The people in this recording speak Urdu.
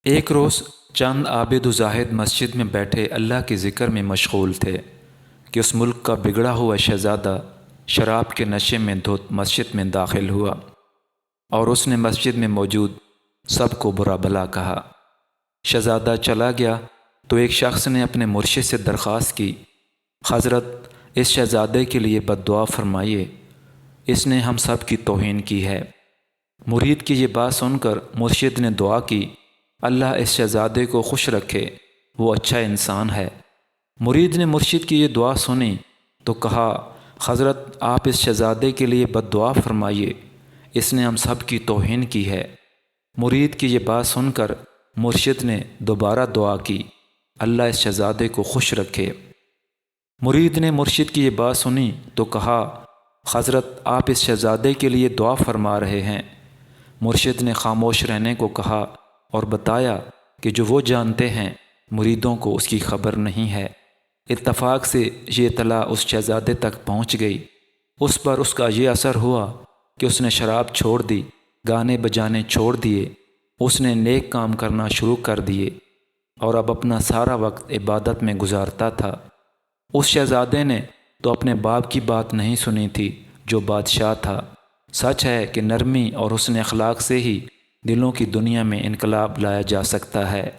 ایک روز چند عابد و زاہد مسجد میں بیٹھے اللہ کے ذکر میں مشغول تھے کہ اس ملک کا بگڑا ہوا شہزادہ شراب کے نشے میں دھت مسجد میں داخل ہوا اور اس نے مسجد میں موجود سب کو برا بھلا کہا۔ شہزادہ چلا گیا تو ایک شخص نے اپنے مرشد سے درخواست کی، حضرت اس شہزادے کے لیے بد دعا فرمائیے، اس نے ہم سب کی توہین کی ہے۔ مرید کی یہ بات سن کر مرشد نے دعا کی، اللہ اس شہزادے کو خوش رکھے، وہ اچھا انسان ہے۔ مرید نے مرشد کی یہ دعا سنی تو کہا، حضرت آپ اس شہزادے کے لیے بد دعا فرمائیے، اس نے ہم سب کی توہین کی ہے۔ مرید کی یہ بات سن کر مرشد نے دوبارہ دعا کی، اللہ اس شہزادے کو خوش رکھے۔ مرید نے مرشد کی یہ بات سنی تو کہا، حضرت آپ اس شہزادے کے لیے دعا فرما رہے ہیں۔ مرشد نے خاموش رہنے کو کہا اور بتایا کہ جو وہ جانتے ہیں مریدوں کو اس کی خبر نہیں ہے۔ اتفاق سے یہ اطلاع اس شہزادے تک پہنچ گئی۔ اس پر اس کا یہ اثر ہوا کہ اس نے شراب چھوڑ دی، گانے بجانے چھوڑ دیے، اس نے نیک کام کرنا شروع کر دیے اور اب اپنا سارا وقت عبادت میں گزارتا تھا۔ اس شہزادے نے تو اپنے باپ کی بات نہیں سنی تھی جو بادشاہ تھا۔ سچ ہے کہ نرمی اور حسن اخلاق سے ہی دلوں کی دنیا میں انقلاب لایا جا سکتا ہے۔